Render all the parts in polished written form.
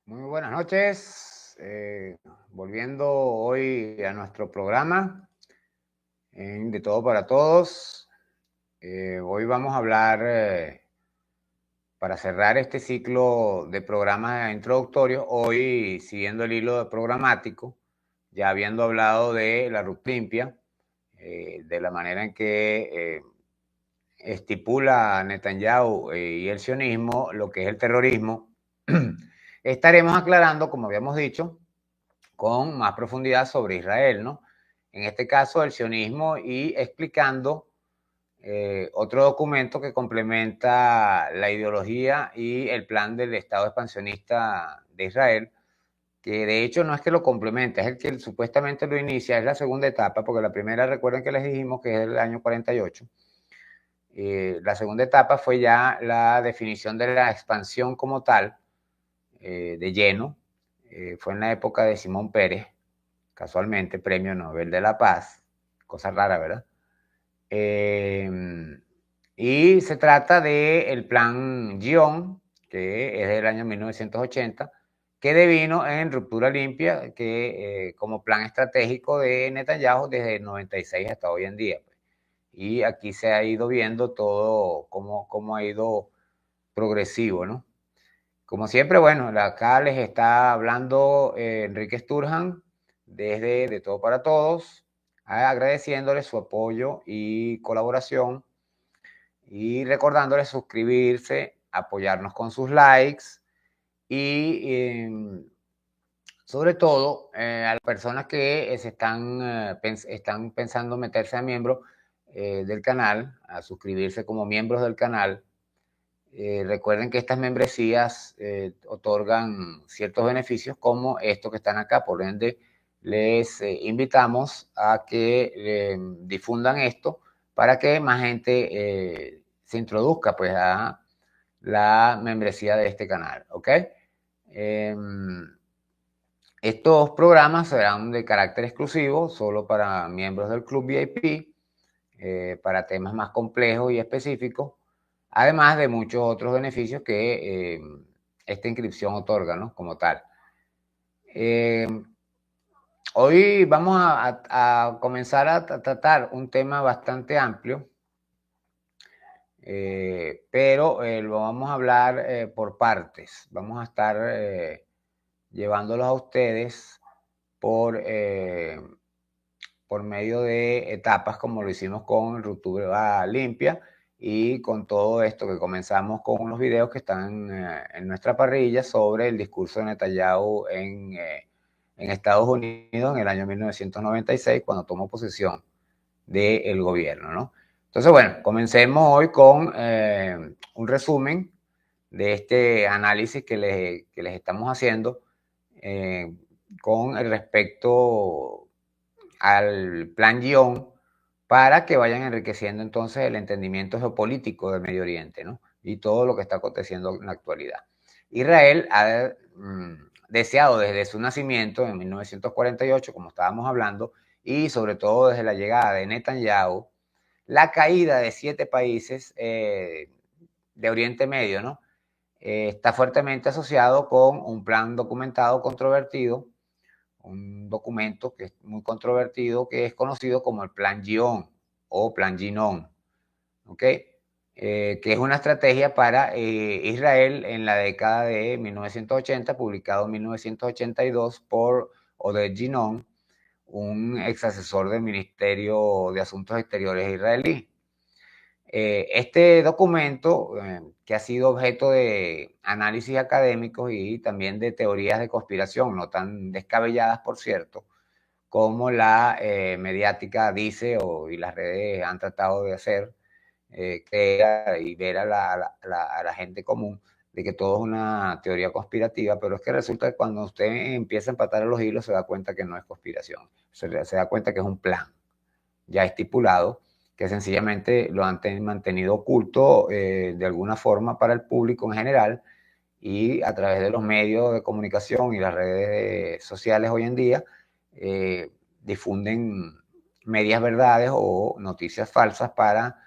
Muy buenas noches. Volviendo hoy a nuestro programa De Todo para Todos. Hoy vamos a hablar, para cerrar este ciclo de programas introductorios, hoy siguiendo el hilo programático, ya habiendo hablado de la Ruplimpia, de la manera en que estipula Netanyahu y el sionismo lo que es el terrorismo. Estaremos aclarando, como habíamos dicho, con más profundidad sobre Israel, ¿no? En este caso, el sionismo y explicando otro documento que complementa la ideología y el plan del Estado expansionista de Israel, que de hecho no es que lo complementa, es el que supuestamente lo inicia, es la segunda etapa, porque la primera, recuerden que les dijimos que es el año 48. La segunda etapa fue ya la definición de la expansión como tal, de lleno. Fue en la época de Simón Pérez, casualmente, Premio Nobel de la Paz, cosa rara, ¿verdad? Y se trata del plan GION, que es del año 1980, que devino en Ruptura Limpia, que como plan estratégico de Netanyahu desde el 96 hasta hoy en día. Y aquí se ha ido viendo todo cómo ha ido progresivo, ¿no? Como siempre, bueno, acá les está hablando Enrique Sturhan desde De Todo para Todos, agradeciéndoles su apoyo y colaboración y recordándoles suscribirse, apoyarnos con sus likes y sobre todo a las personas que están pensando meterse a miembro del canal, a suscribirse como miembros del canal. Recuerden que estas membresías otorgan ciertos beneficios como estos que están acá, por ende les invitamos a que difundan esto para que más gente se introduzca pues a la membresía de este canal, ¿ok? Eh, Estos programas serán de carácter exclusivo, solo para miembros del Club VIP, para temas más complejos y específicos, además de muchos otros beneficios que esta inscripción otorga, ¿no? Como tal. Eh, Hoy vamos a comenzar a tratar un tema bastante amplio, pero lo vamos a hablar por partes. Vamos a estar llevándolos a ustedes por, por medio de etapas, como lo hicimos con Ruptura Limpia y con todo esto que comenzamos con unos videos que están en nuestra parrilla sobre el discurso de Netanyahu en Estados Unidos en el año 1996, cuando tomó posesión del gobierno, ¿no? Entonces, bueno, comencemos hoy con un resumen de este análisis que les estamos haciendo eh, con respecto al plan guión para que vayan enriqueciendo entonces el entendimiento geopolítico del Medio Oriente, ¿no? Y todo lo que está aconteciendo en la actualidad. Israel ha deseado desde su nacimiento en 1948, como estábamos hablando, y sobre todo desde la llegada de Netanyahu, la caída de 7 países de Oriente Medio, ¿no? Está fuertemente asociado con un plan documentado controvertido, un documento que es muy controvertido, que es conocido como el Plan Gion o Plan Ginon, ¿ok? Que es una estrategia para Israel en la década de 1980, publicado en 1982 por Oded Ginon, un ex asesor del Ministerio de Asuntos Exteriores israelí. Este documento, que ha sido objeto de análisis académicos y también de teorías de conspiración, no tan descabelladas, por cierto, como la mediática dice y las redes han tratado de hacer, creer y ver a la gente común de que todo es una teoría conspirativa, pero es que resulta que cuando usted empieza a empatar los hilos se da cuenta que no es conspiración, se da cuenta que es un plan ya estipulado, que sencillamente lo han mantenido oculto de alguna forma para el público en general, y a través de los medios de comunicación y las redes sociales hoy en día difunden medias verdades o noticias falsas para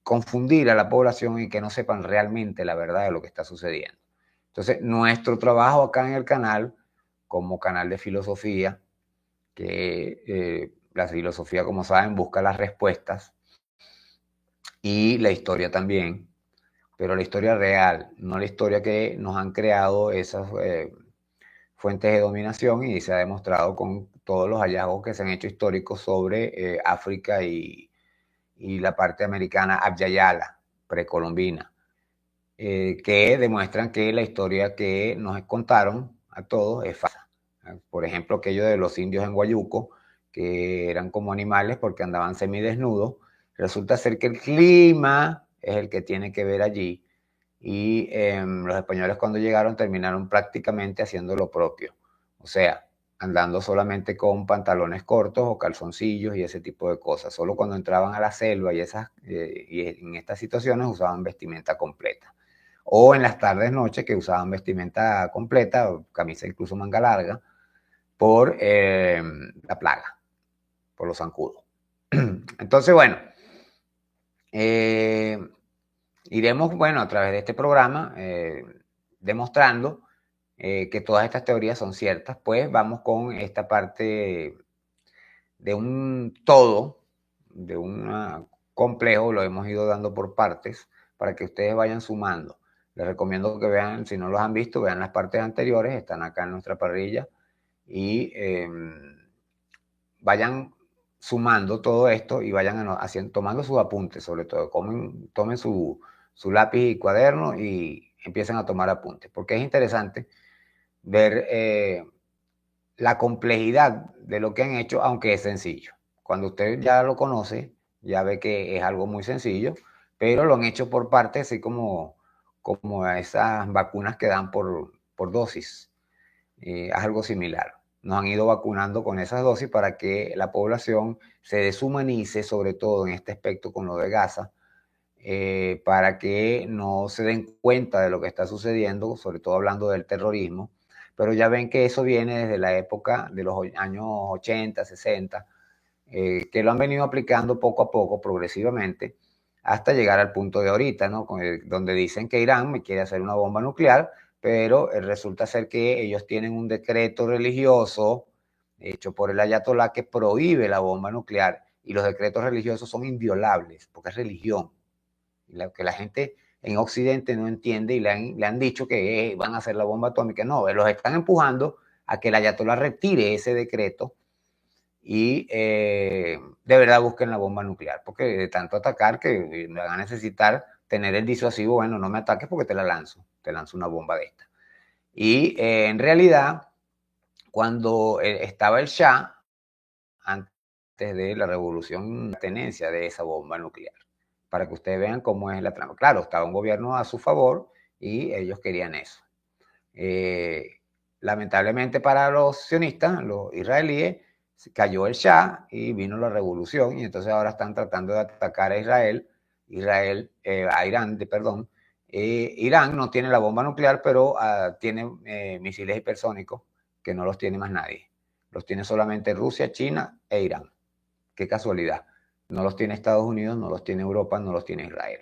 confundir a la población y que no sepan realmente la verdad de lo que está sucediendo. Entonces, nuestro trabajo acá en el canal, como canal de filosofía, que la filosofía, como saben, busca las respuestas y la historia también, pero la historia real, no la historia que nos han creado esas fuentes de dominación, y se ha demostrado con todos los hallazgos que se han hecho históricos sobre África y la parte americana abyayala, precolombina, que demuestran que la historia que nos contaron a todos es falsa. Por ejemplo, aquello de los indios en Guayuco, que eran como animales porque andaban semidesnudos. Resulta ser que el clima es el que tiene que ver allí, y los españoles cuando llegaron terminaron prácticamente haciendo lo propio. O sea, andando solamente con pantalones cortos o calzoncillos y ese tipo de cosas. Solo cuando entraban a la selva y en estas situaciones usaban vestimenta completa. O en las tardes, noches, que usaban vestimenta completa, camisa incluso manga larga, por la plaga, por los zancudos. Entonces, bueno, iremos, bueno, a través de este programa, demostrando que todas estas teorías son ciertas. Pues vamos con esta parte de un todo, de un complejo, lo hemos ido dando por partes para que ustedes vayan sumando. Les recomiendo que vean, si no los han visto, vean las partes anteriores, están acá en nuestra parrilla, y vayan sumando todo esto y vayan haciendo, tomando sus apuntes, sobre todo. Tomen su lápiz y cuaderno y empiecen a tomar apuntes, porque es interesante ver la complejidad de lo que han hecho, aunque es sencillo. Cuando usted ya lo conoce, ya ve que es algo muy sencillo, pero lo han hecho por partes, así como esas vacunas que dan por dosis. Es algo similar. Nos han ido vacunando con esas dosis para que la población se deshumanice, sobre todo en este aspecto con lo de Gaza, para que no se den cuenta de lo que está sucediendo, sobre todo hablando del terrorismo. Pero ya ven que eso viene desde la época de los años 80, 60, que lo han venido aplicando poco a poco, progresivamente, hasta llegar al punto de ahorita, ¿no? Donde dicen que Irán me quiere hacer una bomba nuclear, pero resulta ser que ellos tienen un decreto religioso hecho por el ayatolá que prohíbe la bomba nuclear, y los decretos religiosos son inviolables porque es religión. Lo que la gente en Occidente no entiende, y le han dicho que van a hacer la bomba atómica. No, los están empujando a que el ayatolá retire ese decreto y de verdad busquen la bomba nuclear, porque de tanto atacar que van a necesitar tener el disuasivo. Bueno, no me ataques porque te lanzo una bomba de esta. Y en realidad, cuando estaba el Shah, antes de la revolución, la tenencia de esa bomba nuclear, para que ustedes vean cómo es la trama. Claro, estaba un gobierno a su favor y ellos querían eso. Lamentablemente para los sionistas, los israelíes, cayó el Shah y vino la revolución, y entonces ahora están tratando de atacar a a Irán, perdón. Irán no tiene la bomba nuclear, pero tiene misiles hipersónicos que no los tiene más nadie. Los tiene solamente Rusia, China e Irán. Qué casualidad. No los tiene Estados Unidos, no los tiene Europa, no los tiene Israel.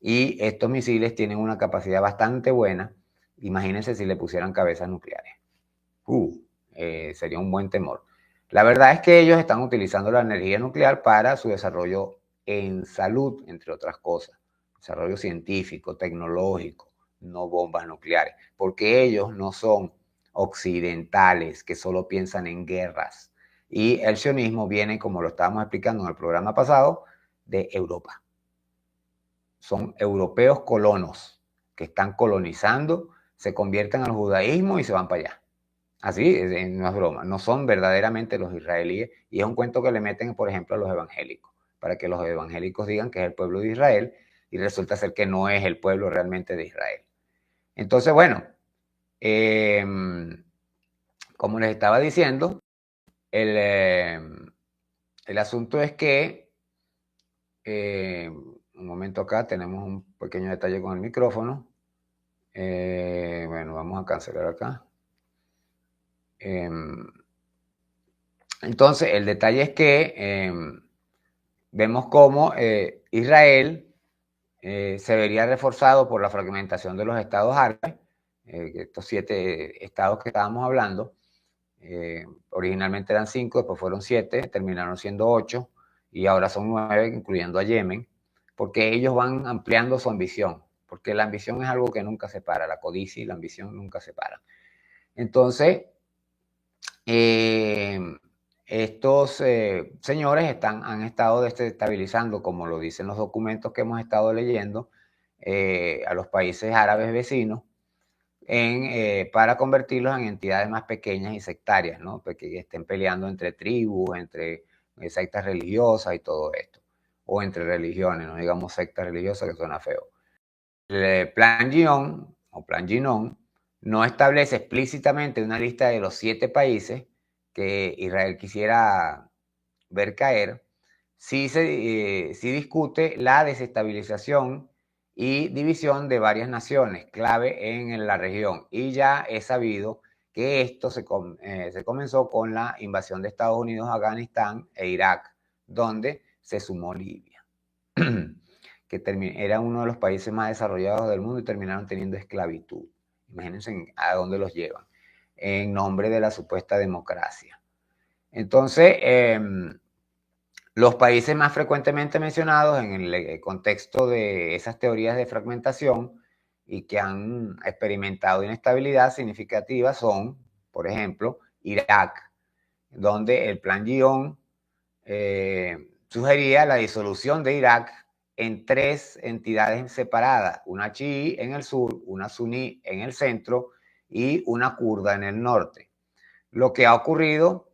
Y estos misiles tienen una capacidad bastante buena. Imagínense si le pusieran cabezas nucleares. Sería un buen temor. La verdad es que ellos están utilizando la energía nuclear para su desarrollo en salud, entre otras cosas. Desarrollo científico, tecnológico, no bombas nucleares. Porque ellos no son occidentales que solo piensan en guerras. Y el sionismo viene, como lo estábamos explicando en el programa pasado, de Europa. Son europeos colonos que están colonizando, se convierten al judaísmo y se van para allá. Así, no es broma, no son verdaderamente los israelíes, y es un cuento que le meten, por ejemplo, a los evangélicos, para que los evangélicos digan que es el pueblo de Israel, y resulta ser que no es el pueblo realmente de Israel. Entonces, bueno, como les estaba diciendo, el asunto es que, un momento, acá tenemos un pequeño detalle con el micrófono. Bueno, vamos a cancelar acá. Entonces, el detalle es que vemos cómo Israel se vería reforzado por la fragmentación de los estados árabes, estos 7 estados que estábamos hablando, originalmente eran 5, después fueron 7, terminaron siendo 8 y ahora son 9, incluyendo a Yemen, porque ellos van ampliando su ambición, porque la ambición es algo que nunca se para, la codicia y la ambición nunca se paran. Entonces, estos señores han estado desestabilizando, como lo dicen los documentos que hemos estado leyendo, a los países árabes vecinos para convertirlos en entidades más pequeñas y sectarias, ¿no? Que estén peleando entre tribus, entre sectas religiosas y todo esto, o entre religiones, no digamos sectas religiosas que suena feo. El Plan Gion, o Plan Ginon, no establece explícitamente una lista de los 7 países que Israel quisiera ver caer, sí discute la desestabilización y división de varias naciones clave en la región. Y ya es sabido que esto se comenzó con la invasión de Estados Unidos a Afganistán e Irak, donde se sumó Libia, que era uno de los países más desarrollados del mundo y terminaron teniendo esclavitud. Imagínense a dónde los llevan, en nombre de la supuesta democracia. Entonces, los países más frecuentemente mencionados en el contexto de esas teorías de fragmentación y que han experimentado inestabilidad significativa son, por ejemplo, Irak, donde el Plan Gion sugería la disolución de Irak en 3 entidades separadas, una chií en el sur, una suní en el centro y una kurda en el norte. Lo que ha ocurrido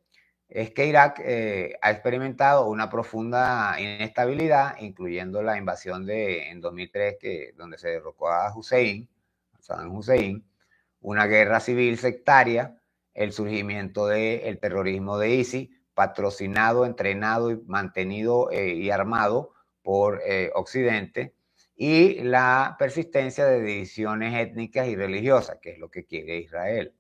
es que Irak ha experimentado una profunda inestabilidad, incluyendo la invasión en 2003, donde se derrocó a Saddam Hussein, una guerra civil sectaria, el surgimiento del terrorismo de ISIS, patrocinado, entrenado y mantenido y armado por Occidente, y la persistencia de divisiones étnicas y religiosas, que es lo que quiere Israel,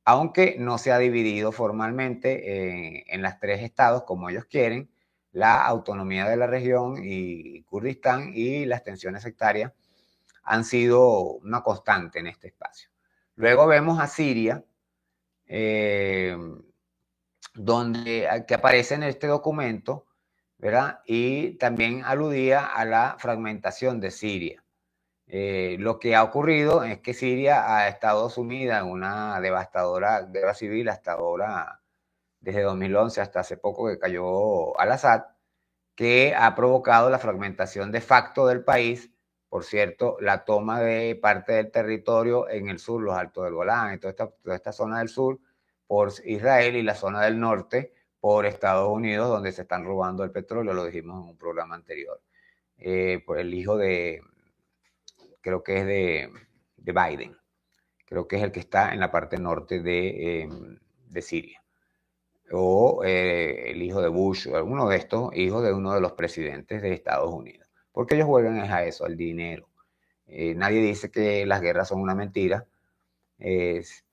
aunque no se ha dividido formalmente en las 3 estados como ellos quieren. La autonomía de la región y Kurdistán y las tensiones sectarias han sido una constante en este espacio. Luego vemos a Siria, que aparece en este documento, ¿verdad? Y también aludía a la fragmentación de Siria. Lo que ha ocurrido es que Siria ha estado sumida en una devastadora guerra civil hasta ahora, desde 2011 hasta hace poco que cayó Al-Assad, que ha provocado la fragmentación de facto del país. Por cierto, la toma de parte del territorio en el sur, los Altos del Golán, y toda esta zona del sur, por Israel, y la zona del norte por Estados Unidos, donde se están robando el petróleo, lo dijimos en un programa anterior, por el hijo creo que es de Biden, creo que es el que está en la parte norte de Siria, o el hijo de Bush, o alguno de estos hijos de uno de los presidentes de Estados Unidos, porque ellos juegan a eso, al dinero. Nadie dice que las guerras son una mentira,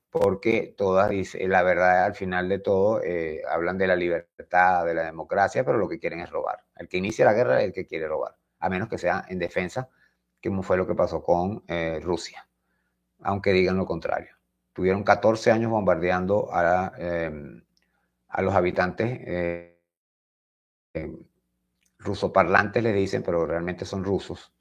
porque todas dicen la verdad al final de todo, hablan de la libertad, de la democracia, pero lo que quieren es robar. El que inicia la guerra es el que quiere robar, a menos que sea en defensa, como fue lo que pasó con Rusia, aunque digan lo contrario. Tuvieron 14 años bombardeando a los habitantes rusoparlantes, les dicen, pero realmente son rusos,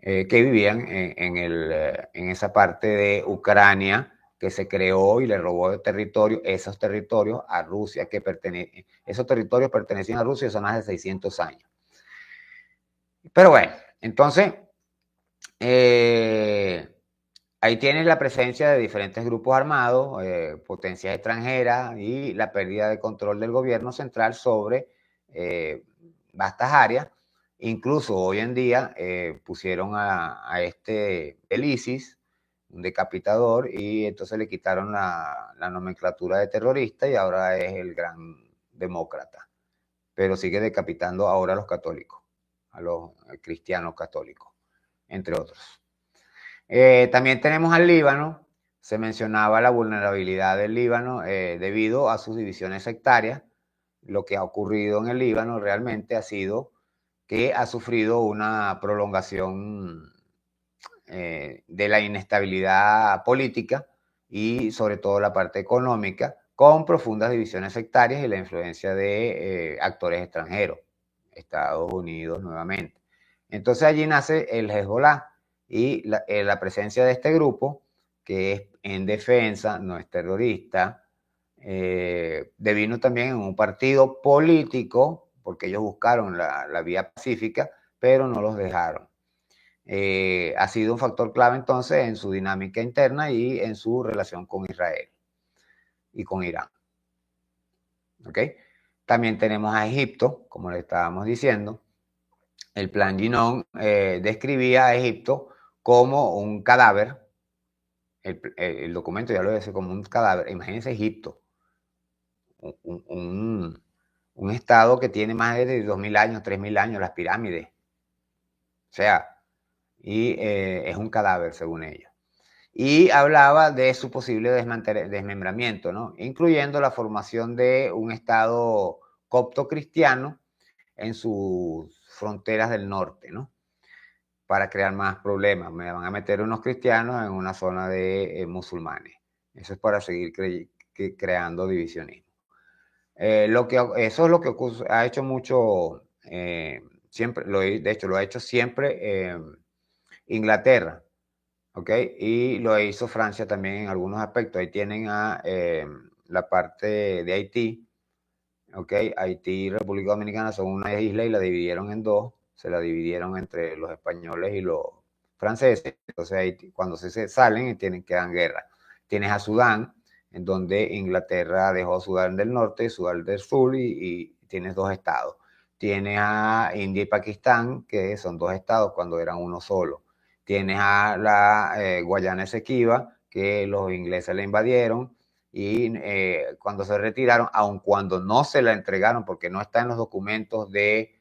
que vivían en esa parte de Ucrania que se creó y le robó esos territorios a Rusia, esos territorios pertenecían a Rusia hace más de 600 años. Pero bueno, entonces, ahí tienes la presencia de diferentes grupos armados, potencias extranjeras y la pérdida de control del gobierno central sobre vastas áreas. Incluso hoy en día pusieron el ISIS, un decapitador, y entonces le quitaron la nomenclatura de terrorista y ahora es el gran demócrata. Pero sigue decapitando ahora a los católicos, a los cristianos católicos, entre otros. También tenemos al Líbano. Se mencionaba la vulnerabilidad del Líbano debido a sus divisiones sectarias. Lo que ha ocurrido en el Líbano realmente ha sido que ha sufrido una prolongación de la inestabilidad política y sobre todo la parte económica, con profundas divisiones sectarias y la influencia de actores extranjeros, Estados Unidos nuevamente. Entonces allí nace el Hezbollah y la presencia de este grupo, que es en defensa, no es terrorista, devino también en un partido político, porque ellos buscaron la vía pacífica, pero no los dejaron. Ha sido un factor clave entonces en su dinámica interna y en su relación con Israel y con Irán. ¿Ok? También tenemos a Egipto, como le estábamos diciendo. El plan Yinon describía a Egipto como un cadáver. El documento ya lo dice como un cadáver. Imagínense Egipto, un estado que tiene más de 2.000 años, 3.000 años, las pirámides. O sea, y es un cadáver según ellos. Y hablaba de su posible desmembramiento, ¿no? Incluyendo la formación de un estado copto cristiano en sus fronteras del norte, ¿no? Para crear más problemas. Me van a meter unos cristianos en una zona de musulmanes. Eso es para seguir creando divisionismo. Eso es lo que ha hecho mucho, siempre, de hecho lo ha hecho siempre Inglaterra, ¿ok? Y lo hizo Francia también en algunos aspectos. Ahí tienen a la parte de Haití, ¿ok? Haití y República Dominicana son una isla y la dividieron en dos, se la dividieron entre los españoles y los franceses. Entonces Haití, cuando se salen tienen que dar guerra. Tienes a Sudán, en donde Inglaterra dejó Sudán del Norte y Sudán del Sur y tienes dos estados. Tienes a India y Pakistán, que son dos estados cuando eran uno solo. Tienes a la Guayana Esequiba, que los ingleses la invadieron y cuando se retiraron, aun cuando no se la entregaron, porque no está en los documentos de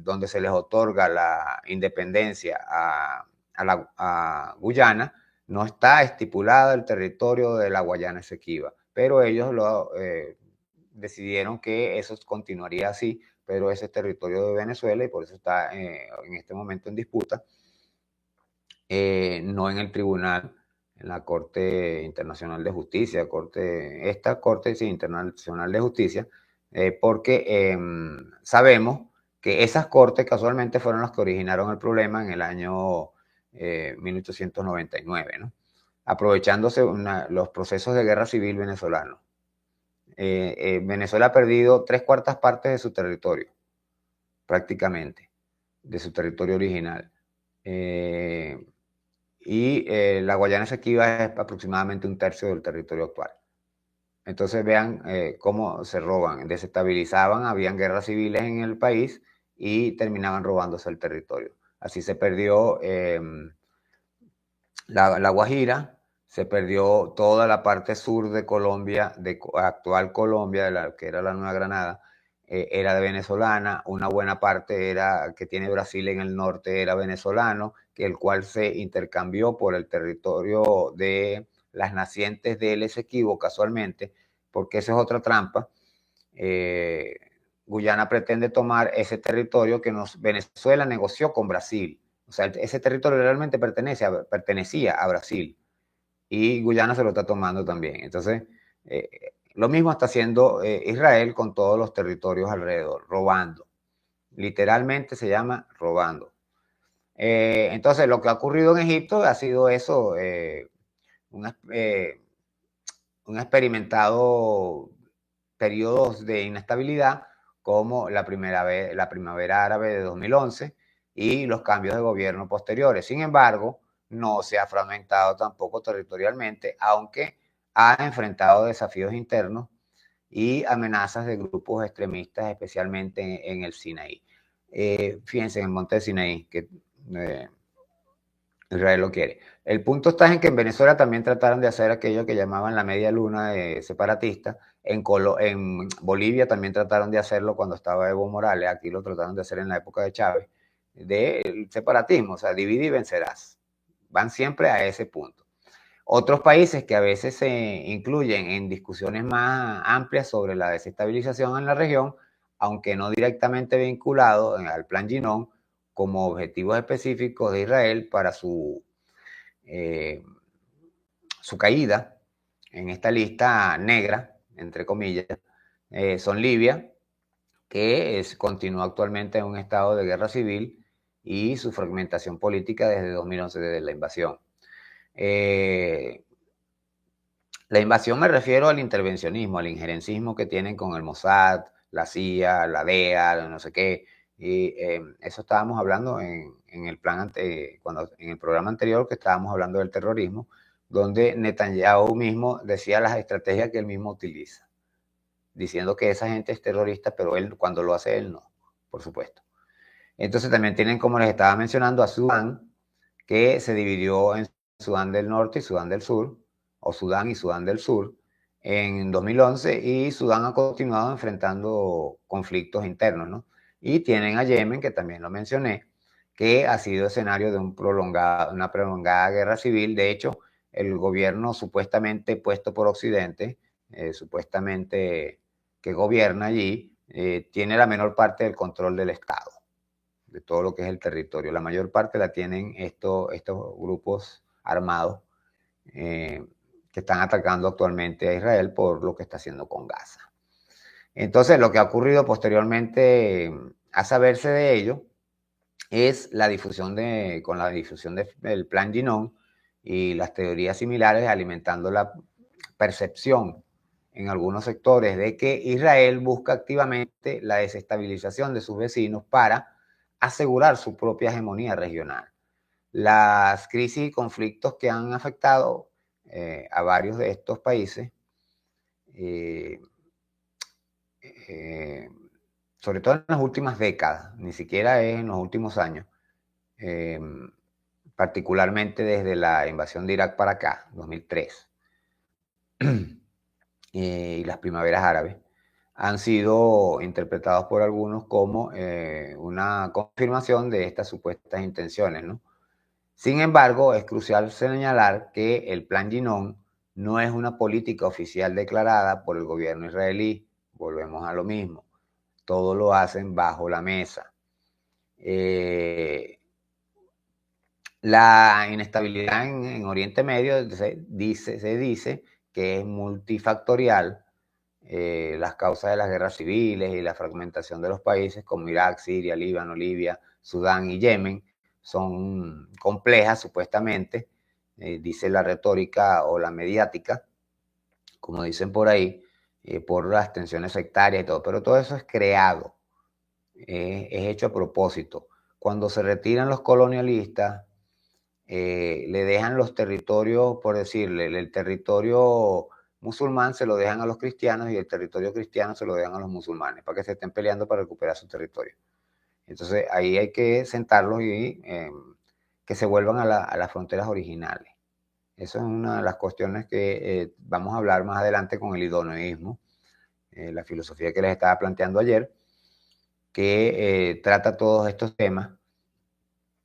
donde se les otorga la independencia a Guyana, no está estipulado el territorio de la Guayana Esequiba, pero ellos decidieron que eso continuaría así, pero ese es territorio de Venezuela y por eso está en este momento en disputa, no en el tribunal, en la Corte Internacional de Justicia, esta Corte Internacional de Justicia, porque sabemos que esas cortes casualmente fueron las que originaron el problema en el año 1899, ¿no? Aprovechándose los procesos de guerra civil venezolanos. Venezuela ha perdido 3/4 partes de su territorio, prácticamente, de su territorio original. Y la Guayana Esequiba es aproximadamente 1/3 del territorio actual. Entonces vean cómo se roban, desestabilizaban, habían guerras civiles en el país y terminaban robándose el territorio. Así se perdió la Guajira, se perdió toda la parte sur de Colombia, de actual Colombia, que era la Nueva Granada, era de venezolana, una buena parte que tiene Brasil en el norte era venezolano, el cual se intercambió por el territorio de las nacientes del Esequibo casualmente, porque esa es otra trampa. Guyana pretende tomar ese territorio que Venezuela negoció con Brasil. O sea, ese territorio realmente pertenecía a Brasil y Guyana se lo está tomando también. Entonces, lo mismo está haciendo Israel con todos los territorios alrededor, robando. Literalmente se llama robando. Entonces, lo que ha ocurrido en Egipto ha sido eso, un experimentado periodos de inestabilidad como la primavera árabe de 2011 y los cambios de gobierno posteriores. Sin embargo, no se ha fragmentado tampoco territorialmente, aunque ha enfrentado desafíos internos y amenazas de grupos extremistas, especialmente en el Sinaí. Fíjense, en el monte de Sinaí, que Israel lo quiere. El punto está en que en Venezuela también trataron de hacer aquello que llamaban la media luna separatista. En Bolivia también trataron de hacerlo cuando estaba Evo Morales. Aquí lo trataron de hacer en la época de Chávez. Del separatismo, o sea, divide y vencerás. Van siempre a ese punto. Otros países que a veces se incluyen en discusiones más amplias sobre la desestabilización en la región, aunque no directamente vinculado al plan Ginón, como objetivos específicos de Israel para su caída en esta lista negra, entre comillas, son Libia, que continúa actualmente en un estado de guerra civil, y su fragmentación política desde 2011, desde la invasión. La invasión me refiero al intervencionismo, al injerencismo que tienen con el Mossad, la CIA, la DEA, no sé qué. Y eso estábamos hablando en el en el programa anterior, que estábamos hablando del terrorismo, donde Netanyahu mismo decía las estrategias que él mismo utiliza, diciendo que esa gente es terrorista, pero él, cuando lo hace, él no, por supuesto. Entonces también tienen, como les estaba mencionando, a Sudán, que se dividió en Sudán del Norte y Sudán del Sur, o Sudán y Sudán del Sur, en 2011, y Sudán ha continuado enfrentando conflictos internos, ¿no? Y tienen a Yemen, que también lo mencioné, que ha sido escenario de una prolongada guerra civil. De hecho, el gobierno supuestamente puesto por Occidente, supuestamente que gobierna allí, tiene la menor parte del control del Estado, de todo lo que es el territorio. La mayor parte la tienen estos grupos armados que están atacando actualmente a Israel por lo que está haciendo con Gaza. Entonces, lo que ha ocurrido posteriormente a saberse de ello es con la difusión del Plan Ginón y las teorías similares, alimentando la percepción en algunos sectores de que Israel busca activamente la desestabilización de sus vecinos para asegurar su propia hegemonía regional. Las crisis y conflictos que han afectado a varios de estos países, sobre todo en las últimas décadas, ni siquiera es en los últimos años, particularmente desde la invasión de Irak para acá, 2003, y las primaveras árabes, han sido interpretados por algunos como una confirmación de estas supuestas intenciones, ¿no? Sin embargo, es crucial señalar que el Plan Ginón no es una política oficial declarada por el gobierno israelí. Volvemos a lo mismo. Todo lo hacen bajo la mesa. La inestabilidad en Oriente Medio se dice que es multifactorial. Las causas de las guerras civiles y la fragmentación de los países como Irak, Siria, Líbano, Libia, Sudán y Yemen son complejas, supuestamente, dice la retórica o la mediática, como dicen por ahí, por las tensiones sectarias y todo, pero todo eso es creado, es hecho a propósito. Cuando se retiran los colonialistas, le dejan los territorios, por decirle, el territorio musulmán se lo dejan a los cristianos y el territorio cristiano se lo dejan a los musulmanes, para que se estén peleando para recuperar su territorio. Entonces ahí hay que sentarlos y que se vuelvan a las fronteras originales. Eso es una de las cuestiones que vamos a hablar más adelante con el idoneísmo, la filosofía que les estaba planteando ayer, que trata todos estos temas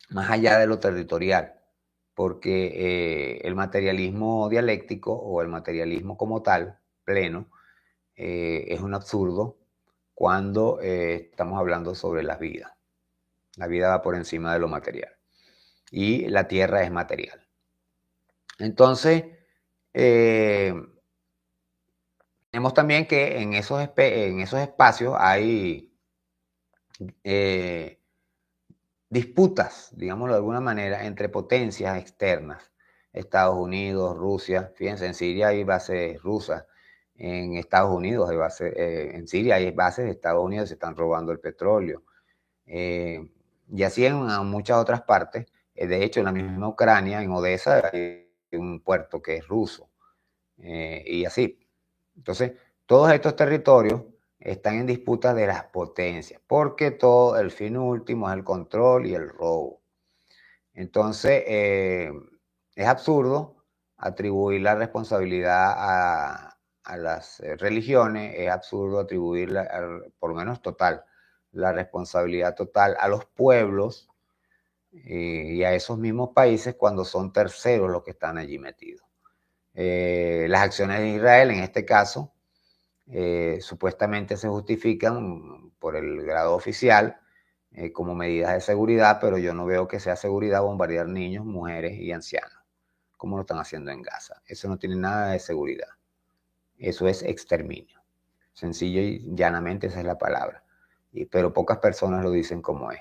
más allá de lo territorial, porque el materialismo dialéctico o el materialismo como tal, pleno, es un absurdo cuando estamos hablando sobre la vida. La vida va por encima de lo material y la tierra es material. Entonces, tenemos también que en esos espacios hay disputas, digámoslo de alguna manera, entre potencias externas. Estados Unidos, Rusia, fíjense, en Siria hay bases rusas, en Estados Unidos hay bases, en Siria hay bases de Estados Unidos, se están robando el petróleo. Y así en muchas otras partes. De hecho, en la misma Ucrania, en Odessa, hay un puerto que es ruso. Y así. Entonces, todos estos territorios están en disputa de las potencias, porque todo el fin último es el control y el robo. Entonces, es absurdo atribuir la responsabilidad a las religiones, es absurdo atribuir, por lo menos total, la responsabilidad total a los pueblos y a esos mismos países cuando son terceros los que están allí metidos. Las acciones de Israel, en este caso, supuestamente se justifican por el grado oficial como medidas de seguridad, pero yo no veo que sea seguridad bombardear niños, mujeres y ancianos, como lo están haciendo en Gaza. Eso no tiene nada de seguridad. Eso es exterminio. Sencillo y llanamente esa es la palabra. Pero pocas personas lo dicen como es.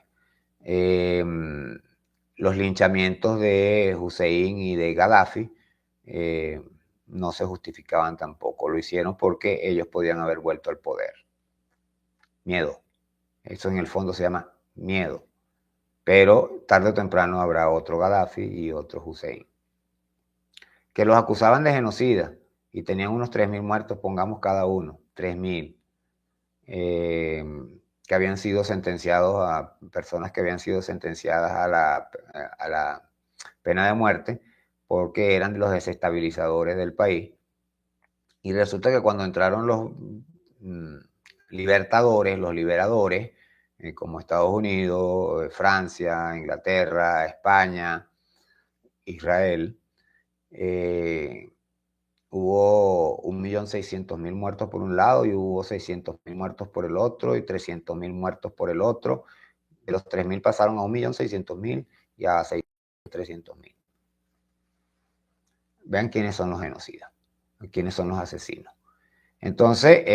Los linchamientos de Hussein y de Gaddafi no se justificaban tampoco. Lo hicieron porque ellos podían haber vuelto al poder. Miedo. Eso en el fondo se llama miedo. Pero tarde o temprano habrá otro Gaddafi y otro Hussein. Que los acusaban de genocida y tenían unos 3.000 muertos, pongamos cada uno, 3.000. Que habían sido sentenciados a personas que habían sido sentenciadas a la pena de muerte porque eran los desestabilizadores del país. Y resulta que cuando entraron los libertadores, los liberadores, como Estados Unidos, Francia, Inglaterra, España, Israel, hubo 1.600.000 muertos por un lado y hubo 600.000 muertos por el otro y 300.000 muertos por el otro. De los 3.000 pasaron a 1.600.000 y a 300.000. Vean quiénes son los genocidas, quiénes son los asesinos. Entonces,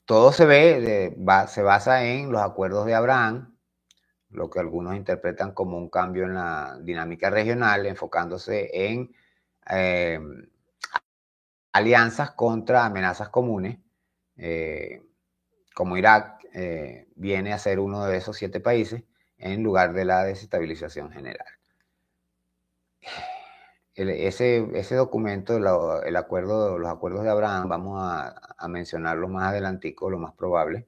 todo se basa en los acuerdos de Abraham, lo que algunos interpretan como un cambio en la dinámica regional, enfocándose en alianzas contra amenazas comunes, como Irak viene a ser uno de esos 7 países en lugar de la desestabilización general. Ese documento, los acuerdos de Abraham, vamos a mencionarlos más adelantico, lo más probable,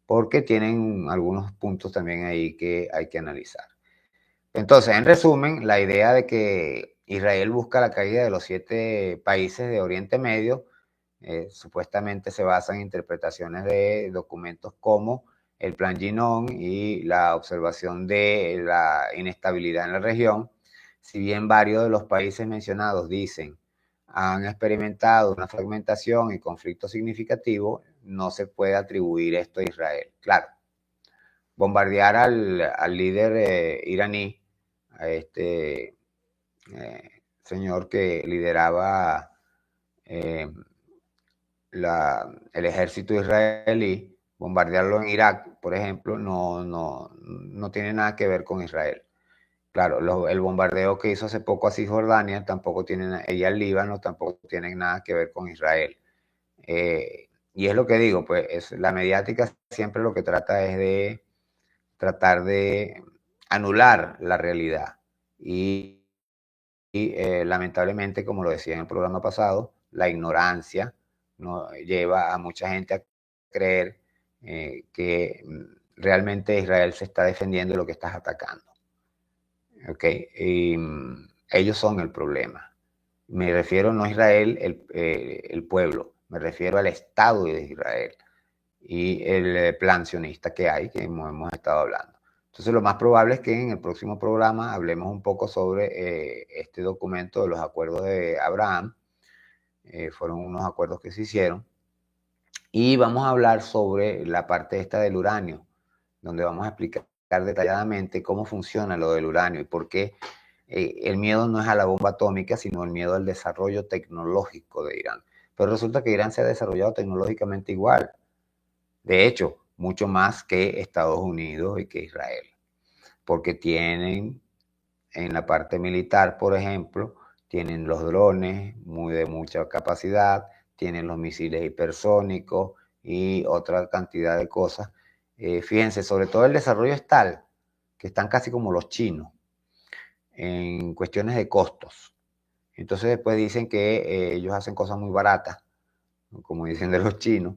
porque tienen algunos puntos también ahí que hay que analizar. Entonces, en resumen, la idea de que Israel busca la caída de los 7 países de Oriente Medio supuestamente se basa en interpretaciones de documentos como el Plan Ginón y la observación de la inestabilidad en la región. Si bien varios de los países mencionados dicen han experimentado una fragmentación y conflicto significativo, no se puede atribuir esto a Israel. Claro, bombardear al líder iraní, a este señor que lideraba el ejército israelí, bombardearlo en Irak, por ejemplo, no tiene nada que ver con Israel. Claro, el bombardeo que hizo hace poco a Cisjordania tampoco tiene, ella el Líbano tampoco tiene nada que ver con Israel. Y es lo que digo, pues la mediática siempre lo que trata es de tratar de anular la realidad. Y lamentablemente, como lo decía en el programa pasado, la ignorancia no lleva a mucha gente a creer que realmente Israel se está defendiendo de lo que estás atacando. ¿Okay? Y ellos son el problema. Me refiero no a Israel, el pueblo, me refiero al Estado de Israel y el plan sionista que hay, que hemos estado hablando. Entonces, lo más probable es que en el próximo programa hablemos un poco sobre este documento de los acuerdos de Abraham. Fueron unos acuerdos que se hicieron. Y vamos a hablar sobre la parte esta del uranio, donde vamos a explicar detalladamente cómo funciona lo del uranio y por qué el miedo no es a la bomba atómica, sino el miedo al desarrollo tecnológico de Irán. Pero resulta que Irán se ha desarrollado tecnológicamente igual. De hecho, mucho más que Estados Unidos y que Israel. Porque tienen en la parte militar, por ejemplo, tienen los drones de mucha capacidad, tienen los misiles hipersónicos y otra cantidad de cosas. Fíjense, sobre todo el desarrollo es tal que están casi como los chinos en cuestiones de costos. Entonces después dicen que ellos hacen cosas muy baratas, como dicen de los chinos,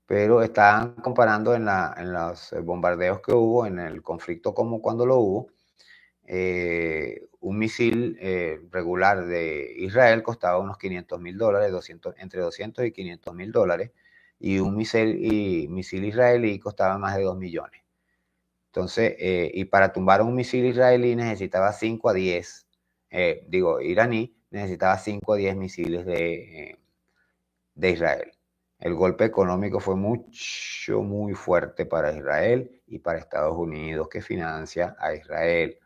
pero están comparando en los bombardeos que hubo, en el conflicto como cuando lo hubo, un misil regular de Israel costaba unos $500.000, entre 200 y $500.000, y un misil israelí costaba más de 2 millones. Entonces, y para tumbar un misil israelí necesitaba 5 a 10, iraní, necesitaba 5 a 10 misiles de Israel. El golpe económico fue muy fuerte para Israel y para Estados Unidos, que financia a Israel.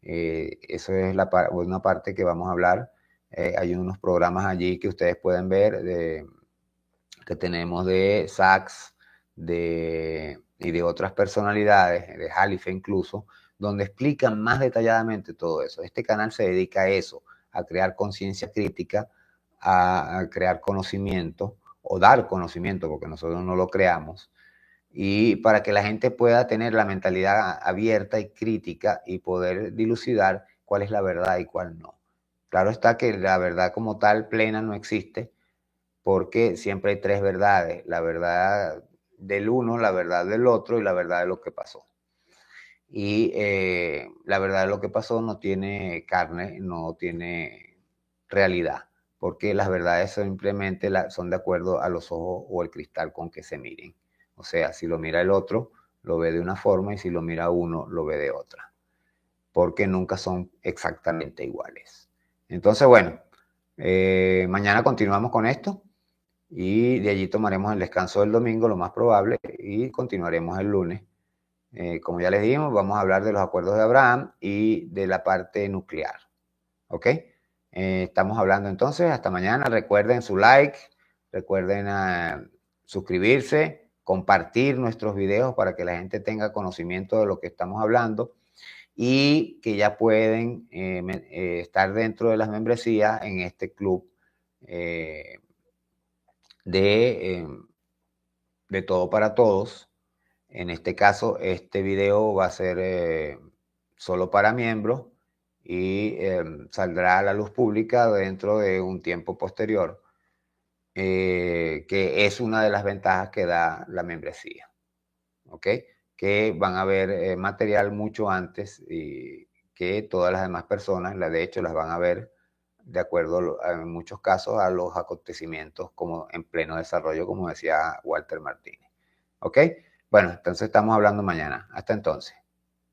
Eso es una parte que vamos a hablar. Hay unos programas allí que ustedes pueden ver que tenemos de Sachs y de otras personalidades, de Halife incluso, donde explican más detalladamente todo eso. Este canal se dedica a eso, a crear conciencia crítica, a crear conocimiento o dar conocimiento, porque nosotros no lo creamos, y para que la gente pueda tener la mentalidad abierta y crítica y poder dilucidar cuál es la verdad y cuál no. Claro está que la verdad como tal plena no existe, porque siempre hay tres verdades: la verdad del uno, la verdad del otro y la verdad de lo que pasó. Y la verdad de lo que pasó no tiene carne, no tiene realidad, porque las verdades simplemente son de acuerdo a los ojos o el cristal con que se miren. O sea, si lo mira el otro, lo ve de una forma, y si lo mira uno, lo ve de otra, porque nunca son exactamente iguales. Entonces, bueno, mañana continuamos con esto y de allí tomaremos el descanso del domingo, lo más probable, y continuaremos el lunes. Como ya les dijimos, vamos a hablar de los acuerdos de Abraham y de la parte nuclear. ¿Ok? Estamos hablando entonces, hasta mañana. Recuerden su like, recuerden suscribirse, compartir nuestros videos para que la gente tenga conocimiento de lo que estamos hablando, y que ya pueden estar dentro de las membresías en este club de Todo para Todos. En este caso, este video va a ser solo para miembros y saldrá a la luz pública dentro de un tiempo posterior, que es una de las ventajas que da la membresía. ¿Ok? Que van a ver material mucho antes y que todas las demás personas. De hecho, las van a ver de acuerdo en muchos casos a los acontecimientos como en pleno desarrollo, como decía Walter Martínez. ¿Ok? Bueno, entonces estamos hablando mañana. Hasta entonces.